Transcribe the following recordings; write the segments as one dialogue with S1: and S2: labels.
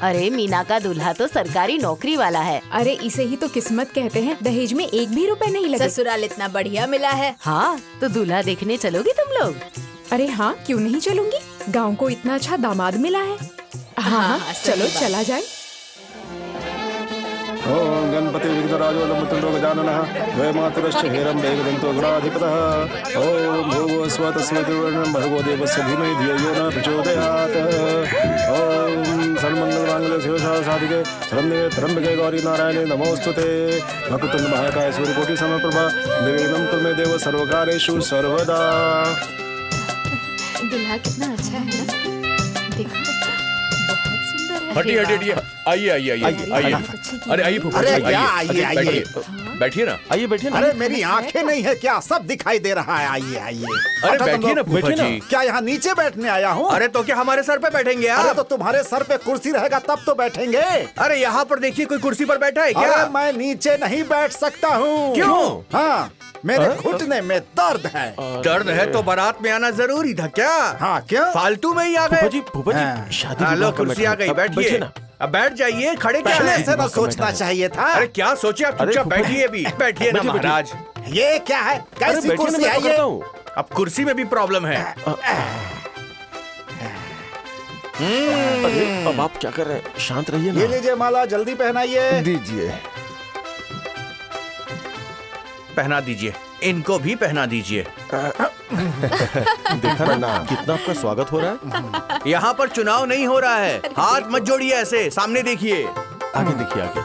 S1: अरे मीना का दूल्हा तो सरकारी नौकरी वाला है।
S2: अरे इसे ही तो किस्मत कहते हैं। दहेज में एक भी रुपए नहीं लगे।
S3: ससुराल इतना बढ़िया मिला है।
S1: हाँ, तो दूल्हा देखने चलोगी तुम लोग?
S2: अरे हाँ, क्यों नहीं चलूंगी। गांव को इतना अच्छा दामाद मिला है। हाँ, चलो चला जाए।
S4: ओम गणपति विघ्नराजो लंबोदरो गजाननः द्वयमातरश्च हेरम्बे गदन्तो गणाधिपतः ओम भूर्भुवः स्वः तस्मै भर्गो देवस्य धीमहि धियो यो न प्रचोदयात् ओम सर्वमंगलमांगल्ये शिवे साधिके शरण्ये त्र्यंबके गौरी नारायणे नमोस्तुते वक्रतुंड महाकाय सूर्यकोटि समप्रभा निर्विघ्नं कुरु मे देव सर्वकार्येषु सर्वदा।
S2: दूल्हा कितना अच्छा है ना, देखो बहुत सुंदर है।
S5: हटिए हटिए, आइए आइए आइए आइए। अरे आइए फूफा जी, आइए बैठिए ना।
S4: आइए बैठिए ना।
S6: अरे मेरी आंखें नहीं है क्या, सब दिखाई दे रहा है। आइए आइए।
S5: अरे बैठिए ना फूफा जी।
S6: क्या यहाँ नीचे बैठने आया हूँ?
S5: अरे तो क्या हमारे सर पे बैठेंगे
S6: अरे
S5: आप?
S6: तो तुम्हारे सर पे कुर्सी रहेगा तब तो बैठेंगे।
S5: अरे यहाँ पर देखिए, कोई कुर्सी पर बैठा है क्या?
S6: अरे मैं नीचे नहीं बैठ सकता हूँ।
S5: क्यों?
S6: हाँ, मेरे घुटने में दर्द है।
S5: दर्द है तो बारात में आना जरूरी था क्या?
S6: हाँ क्यों?
S5: फालतू में ही आ गए।
S4: फूफा जी शादी
S5: लो कुर्सी आ गई, बैठिए। अब बैठ जाइए, खड़े क्या
S6: पहले
S5: हैं?
S6: से ना सोचना चाहिए था।
S5: अरे क्या सोचे आप? चुपचाप बैठिए अभी। बैठिए ना महाराज।
S6: ये क्या है, कैसी कुर्सी है ये?
S5: अब कुर्सी में भी प्रॉब्लम है।
S4: अरे अब आप क्या कर रहे हैं? शांत रहिए ना।
S6: ये लीजिए माला, जल्दी पहनाइए।
S4: दीजिए।
S5: पहना दीजिए, इनको भी पहना दीजिए।
S4: देखा ना कितना आपका स्वागत हो रहा है।
S5: यहाँ पर चुनाव नहीं हो रहा है। हाथ मत जोड़िए ऐसे, सामने देखिए।
S4: आगे देखिए आगे।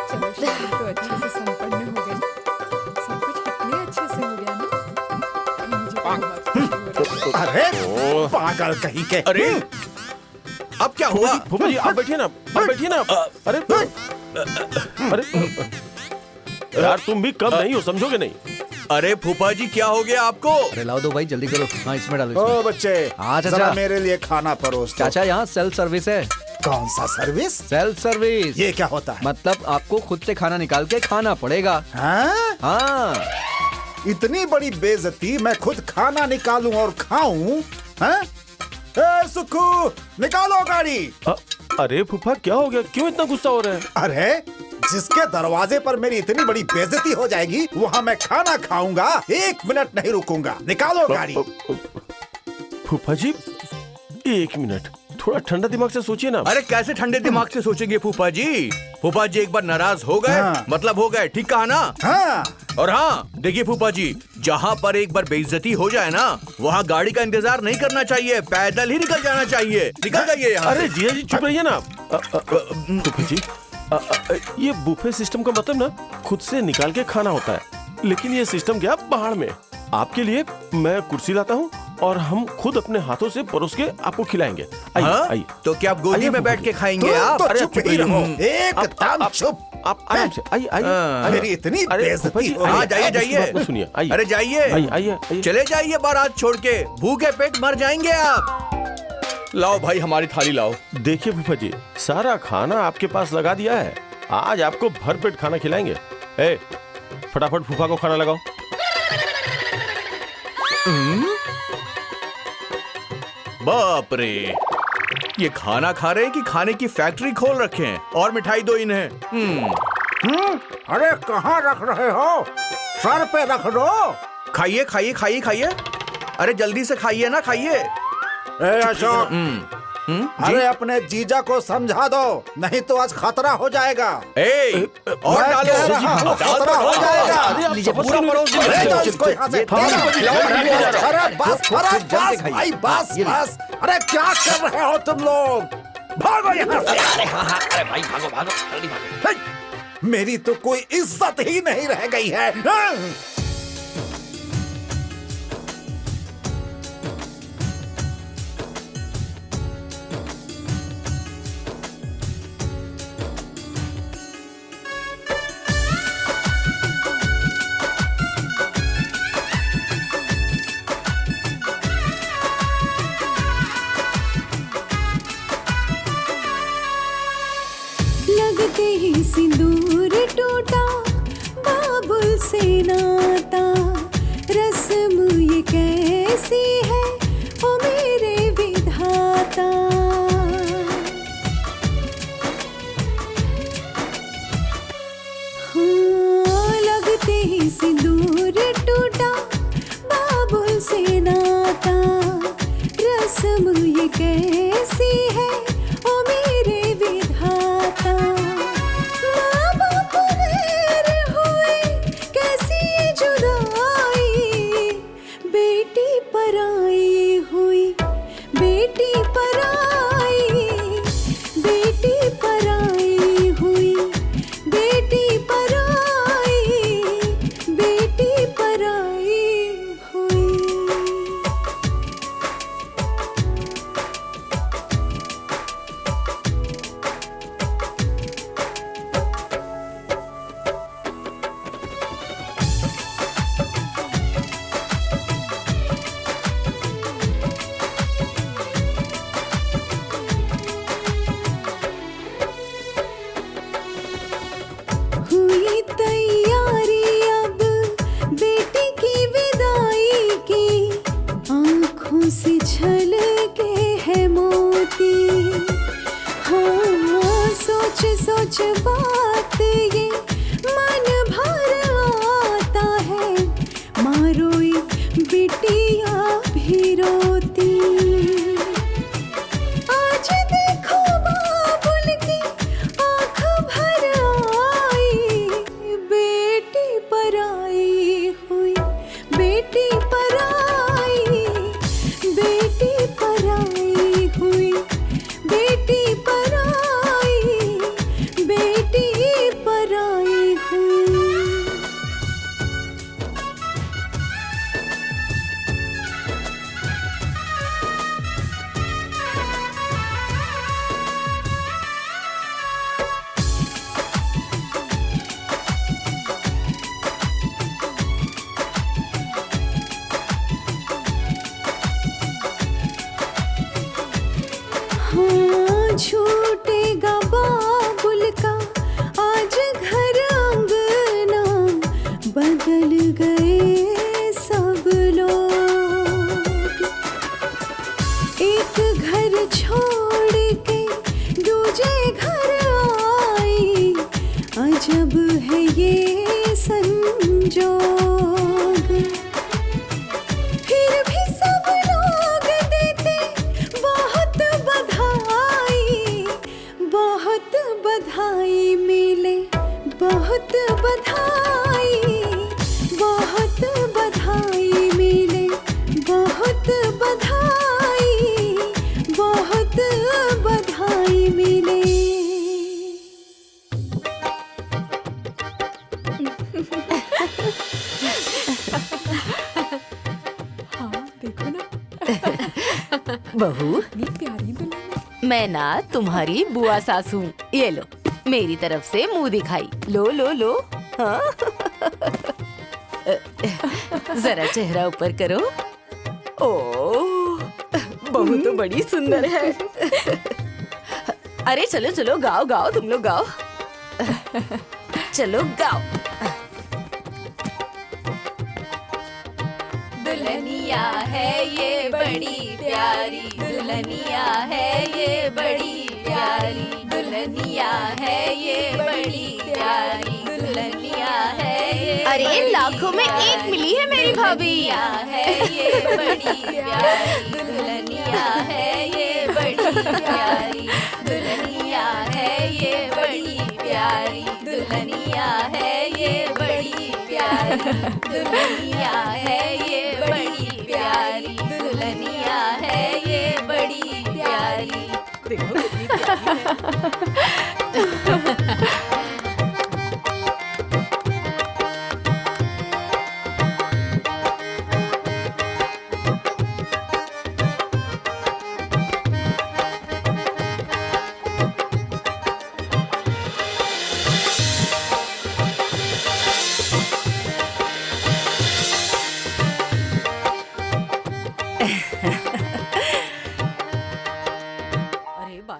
S2: चलो शादी तो अच्छे से संपन्न हो गई। सब कुछ कितने अच्छे से हो गया ना। मुझे तो बहुत खुशी हो रही है।
S6: अरे पागल कहीं के।
S5: अरे अब क्या हुआ?
S4: फूफा जी आप बैठिए ना, आप बैठिए ना। अरे अरे यार तुम भी कम नहीं हो, समझोगे नहीं?
S5: अरे फूफा जी क्या हो गया आपको?
S7: अरे लाओ दो भाई, जल्दी करो। हाँ इसमें डालो।
S6: ओ बच्चे,
S7: हाँ
S6: जरा
S7: चाचा।
S6: मेरे लिए खाना परोस दो।
S7: चाचा यहाँ सेल्फ सर्विस है।
S6: कौन सा सर्विस?
S7: सेल्फ सर्विस
S6: ये क्या होता है?
S7: मतलब आपको खुद से खाना निकाल के खाना पड़ेगा।
S6: हाँ?
S7: हाँ
S6: इतनी बड़ी बेइज्जती, मैं खुद खाना निकालूं और खाऊं? हाँ? ए सुखू, निकालो गाड़ी।
S4: अरे फूफा क्या हो गया, क्यों इतना गुस्सा हो रहा है?
S6: अरे जिसके दरवाजे पर मेरी इतनी बड़ी बेइज्जती हो जाएगी, वहाँ मैं खाना खाऊंगा, 1 मिनट नहीं रुकूंगा। निकालो गाड़ी।
S4: फूफा जी 1 मिनट, थोड़ा ठंडा दिमाग से सोचिए ना।
S5: अरे कैसे ठंडे दिमाग से सोचेंगे फूफा जी? फूफा जी एक बार नाराज हो गए,
S6: हाँ।
S5: मतलब हो गए, ठीक कहा ना?
S6: हाँ।
S5: और हाँ देखिए फूफा जी, जहाँ पर एक बार बेइज्जती हो जाए ना, वहाँ गाड़ी का इंतजार नहीं करना चाहिए, पैदल ही निकल जाना चाहिए। निकल जाइए यहाँ
S4: अरे
S5: से।
S4: जिया जी चुप रहिए ना। फूफा जी ये बुफे सिस्टम का मतलब ना खुद से निकाल के खाना होता है, लेकिन ये सिस्टम क्या बाहर में। आपके लिए मैं कुर्सी लाता हूँ और हम खुद अपने हाथों से परोस के आपको खिलाएंगे। आइए
S5: हाँ?
S4: आइए।
S5: तो क्या आप गोदी में बैठ के खाएंगे आप?
S6: तो
S4: अरे
S6: चुप
S4: चुप
S6: ही
S4: रहिए।
S6: रहो, एकदम चुप।
S4: आप आराम से आइए आइए
S5: हाँ।
S4: आइए।
S6: मेरी इतनी
S4: अरे
S6: बेइज्जती
S4: फूफा जी,
S6: हो रही
S5: हाँ
S6: है।
S5: जाइए
S4: आप उसकी बात
S5: जाइए।
S4: को सुनिए। आइए
S5: अरे जाइए,
S4: आइए आइए आइए।
S5: चले जाइए बारात छोड़ के, भूखे पेट मर जाएंगे आप। लाओ भाई हमारी थाली लाओ।
S4: देखिए फूफा जी, सारा खाना आपके पास लगा दिया है, आज आपको भरपेट खाना खिलाएंगे। ए, फटाफट फूफा को खाना लगाओ।
S5: बाप रे, ये खाना खा रहे हैं कि खाने की फैक्ट्री खोल रखे हैं? और मिठाई दो इन्हें।
S6: अरे कहाँ रख रहे हो? सर पे रख दो।
S5: खाइए खाइए खाइए खाइए। अरे जल्दी से खाइए ना, खाइए।
S6: ए अशोक, अरे अपने जीजा को समझा दो, नहीं तो आज खतरा हो जाएगा।
S5: ए, और
S6: मैं
S5: डालो।
S6: कह रहा हूँ,
S5: डाल
S6: खतरा
S5: दो।
S6: हो जाएगा।
S4: अरे आप
S5: लीजिए,
S4: समझ
S5: पूरा
S4: नहीं
S5: परोस
S4: रहे।
S5: दीजिए।
S6: ले जाओ इसको यहाँ से।
S5: ये थाली को खिलाओ,
S6: अरे
S5: ये
S6: बस, अरे बस
S7: जल्दी खाइए।
S6: भाई, बस बस। अरे क्या कर रहे हो तुम लोग? भागो यहाँ से।
S7: अरे भाई भागो भागो जल्दी भागो।
S6: मेरी तो कोई इज्जत ही नहीं रह गई है। हाँ?
S8: लगते ही सिंदूर टूटा बाबुल से नाता, रस्म ये कैसी है ओ मेरे विधाता। से छलके है मोती। हाँ, सोच सोच बात ये मन भर आता है, मारोई बिटिया भी रोती। आज देखो बाबुल की आँख भर आई, बेटी पराई हुई, बेटी पराई, बेटी पराई हुई, बेटी पराई, बेटी पराई हुई। हाँ, छूटेगा बाबुल का आज घर अंगना, बदल गए सब लोग। एक घर छोड़ के दूजे घर आई, अजब है ये संजोग। फिर भी सब लोग देते बहुत बधाई, बहुत बधाई मिले, बहुत बधाई, बहुत बधाई मिले, बहुत बधाई, बहुत बधाई मिले।
S2: हाँ देखो ना,
S1: बहू,
S2: इतनी प्यारी दुल्हन है।
S1: मैं ना तुम्हारी बुआ सास हूँ। ये लो, मेरी तरफ से मुंह दिखाई। लो लो लो। हाँ? जरा चेहरा ऊपर करो। ओ, बहू तो बड़ी सुंदर है। अरे चलो चलो, गाओ गाओ, तुम लोग गाओ। चलो गाओ। दुल्हनिया है ये बड़ी प्यारी, दुल्हनिया है ये बड़ी प्यारी, दुल्हनिया है ये बड़ी प्यारी, दुल्हनिया है ये। अरे लाखों में एक मिली है मेरी भाभी। है ये बड़ी प्यारी, दुल्हनिया है ये बड़ी प्यारी, दुल्हनिया है ये बड़ी प्यारी, दुल्हनिया है ये बड़ी प्यारी, दुल्हनिया है ये बड़ी प्यारी, दुल्हनिया है ये बड़ी प्यारी। देखो कितनी प्यारी है।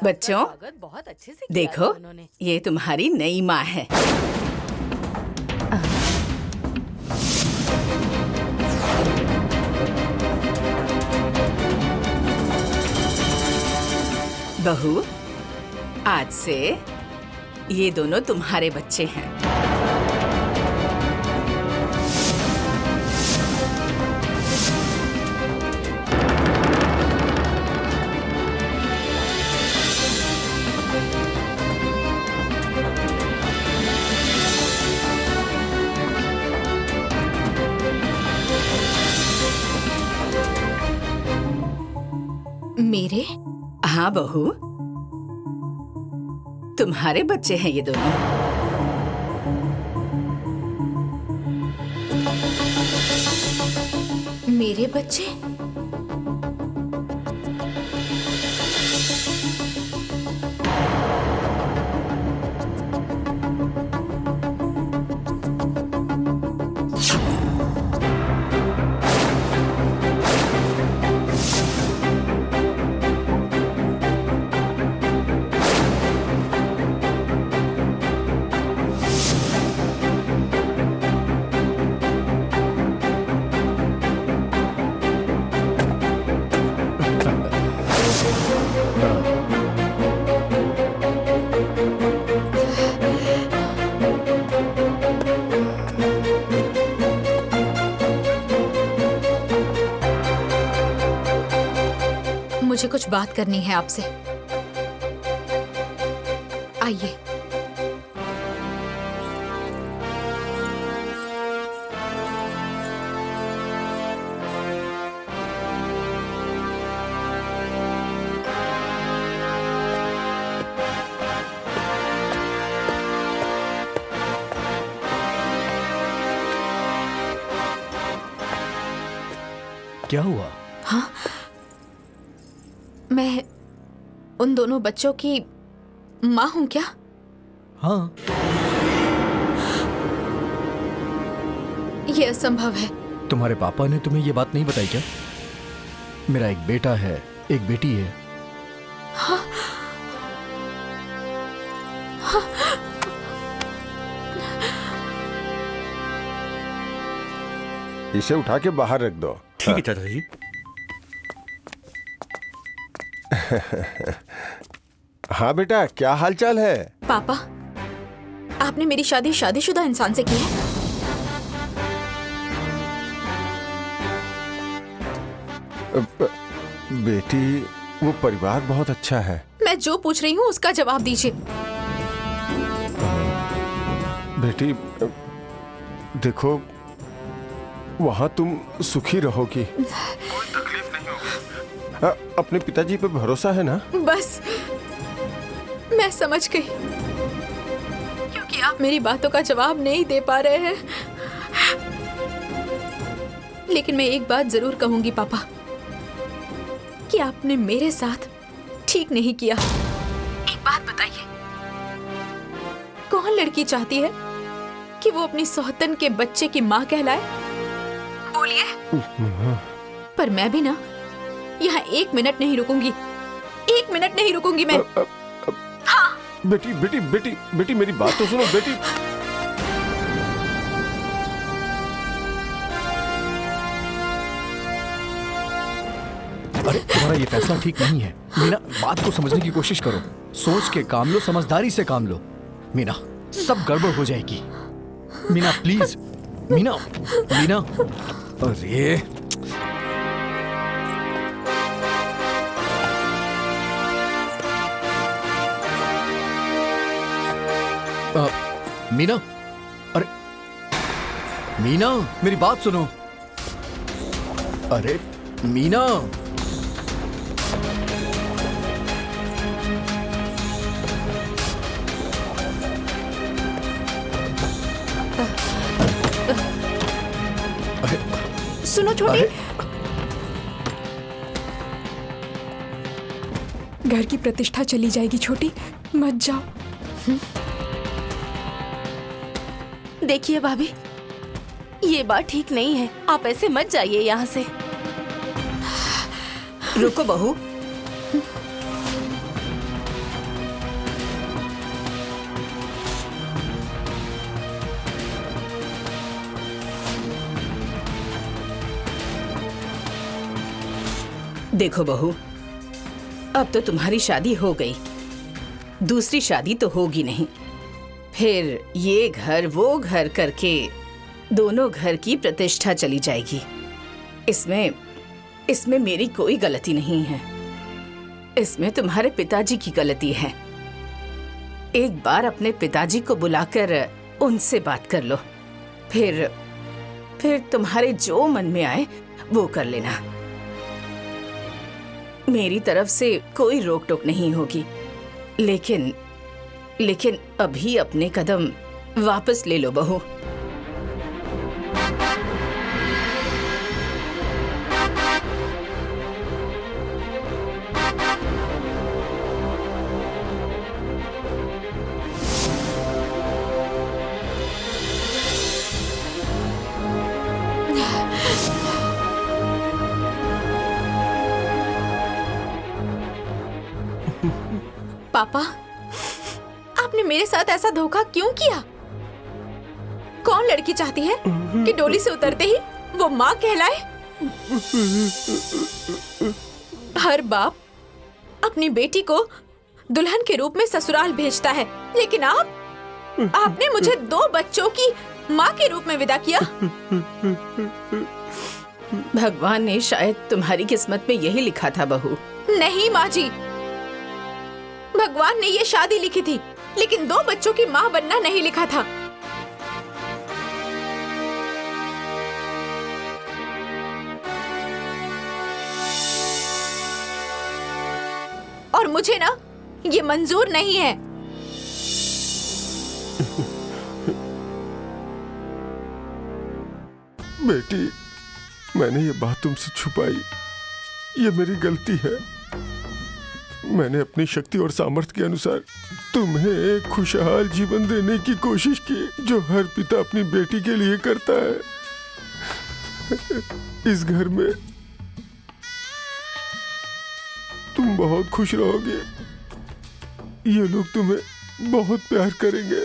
S3: बच्चों,
S1: बहुत अच्छे से
S3: देखो, ये तुम्हारी नई माँ है। बहू, आज से ये दोनों तुम्हारे बच्चे हैं।
S1: मेरे?
S3: हाँ बहू, तुम्हारे बच्चे हैं ये दोनों।
S1: मेरे बच्चे? मुझे कुछ बात करनी है आपसे। आइए।
S9: क्या हुआ?
S1: हाँ, मैं उन दोनों बच्चों की माँ हूँ क्या?
S9: हाँ।
S1: ये असंभव है।
S9: तुम्हारे पापा ने तुम्हें ये बात नहीं बताई क्या? मेरा एक बेटा है, एक बेटी है।
S1: हाँ, हाँ।
S4: इसे उठा के बाहर रख दो।
S5: ठीक है चाचा जी।
S4: हाँ बेटा, क्या हालचाल है?
S1: पापा, आपने मेरी शादी शादीशुदा इंसान से की है?
S4: बेटी, वो परिवार बहुत अच्छा है।
S1: मैं जो पूछ रही हूँ उसका जवाब दीजिए।
S4: बेटी, देखो, वहाँ तुम सुखी रहोगी, कोई तकलीफ नहीं होगी। अपने पिताजी पे भरोसा है ना?
S1: बस, मैं समझ गई। क्योंकि आप मेरी बातों का जवाब नहीं दे पा रहे हैं। लेकिन मैं एक बात जरूर कहूंगी पापा, कि आपने मेरे साथ ठीक नहीं किया। एक बात बताइए, कौन लड़की चाहती है कि वो अपनी सौतन के बच्चे की माँ कहलाए? बोलिए। पर मैं भी ना यहाँ एक मिनट नहीं रुकूंगी, एक मिनट नहीं रुकूंगी मैं। हाँ।
S4: बेटी बेटी बेटी बेटी, मेरी बात तो सुनो बेटी।
S9: अरे तुम्हारा ये फैसला ठीक नहीं है मीना, बात को समझने की कोशिश करो। सोच के काम लो, समझदारी से काम लो। मीना, सब गड़बड़ हो जाएगी। मीना प्लीज, मीना, मीना। अरे मीना, अरे मीना, मेरी बात सुनो। अरे मीना,
S2: सुनो छोटी, घर की प्रतिष्ठा चली जाएगी छोटी, मत जाओ।
S1: देखिए भाभी, ये बात ठीक नहीं है। आप ऐसे मत जाइए यहाँ से।
S3: रुको बहू, देखो बहू, अब तो तुम्हारी शादी हो गई, दूसरी शादी तो होगी नहीं। फिर ये घर वो घर करके दोनों घर की प्रतिष्ठा चली जाएगी। इसमें मेरी कोई गलती नहीं है, इसमें तुम्हारे पिताजी की गलती है। एक बार अपने पिताजी को बुलाकर उनसे बात कर लो, फिर तुम्हारे जो मन में आए वो कर लेना। मेरी तरफ से कोई रोक टोक नहीं होगी, लेकिन अभी अपने कदम वापस ले लो बहू।
S1: पापा, आपने मेरे साथ ऐसा धोखा क्यों किया? कौन लड़की चाहती है कि डोली से उतरते ही वो माँ कहलाए? हर बाप अपनी बेटी को दुल्हन के रूप में ससुराल भेजता है, लेकिन आपने मुझे 2 बच्चों की माँ के रूप में विदा किया।
S3: भगवान ने शायद तुम्हारी किस्मत में यही लिखा था बहू।
S1: नहीं माँ जी, भगवान ने ये शादी लिखी थी, लेकिन 2 बच्चों की माँ बनना नहीं लिखा था। और मुझे ना ये मंजूर नहीं है।
S10: बेटी, मैंने ये बात तुमसे छुपाई, ये मेरी गलती है। मैंने अपनी शक्ति और सामर्थ्य के अनुसार तुम्हें एक खुशहाल जीवन देने की कोशिश की, जो हर पिता अपनी बेटी के लिए करता है। इस घर में तुम बहुत खुश रहोगे, ये लोग तुम्हें बहुत प्यार करेंगे।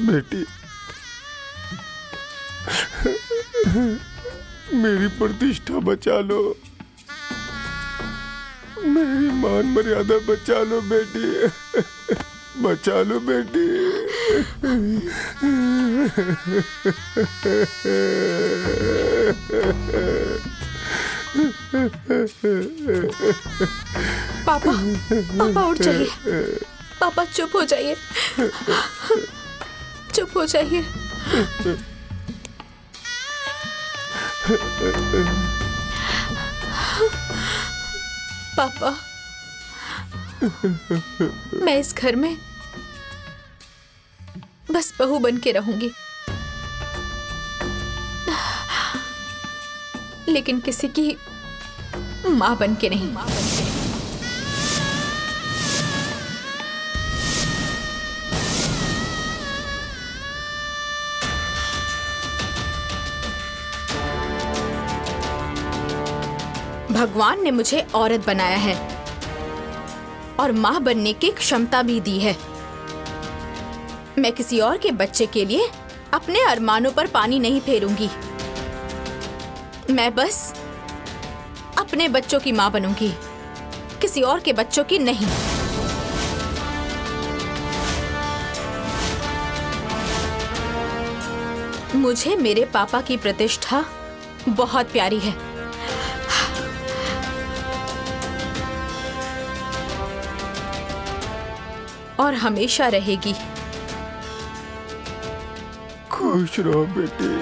S10: बेटी, मेरी प्रतिष्ठा बचा लो, मेरी मान मर्यादा बचा लो बेटी, बचा लो बेटी।
S1: पापा, पापा उठ जाइए। पापा चुप हो जाइए, चुप हो जाइए। पापा, मैं इस घर में बस बहू बन के रहूंगी, लेकिन किसी की माँ बन के नहीं। भगवान ने मुझे औरत बनाया है और माँ बनने की क्षमता भी दी है। मैं किसी और के बच्चे के लिए अपने अरमानों पर पानी नहीं फेरूंगी। मैं बस अपने बच्चों की माँ बनूंगी, किसी और के बच्चों की नहीं। मुझे मेरे पापा की प्रतिष्ठा बहुत प्यारी है। और हमेशा रहेगी।
S10: खुश रहो बेटी।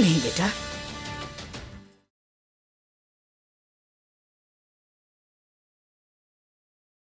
S3: नहीं बेटा,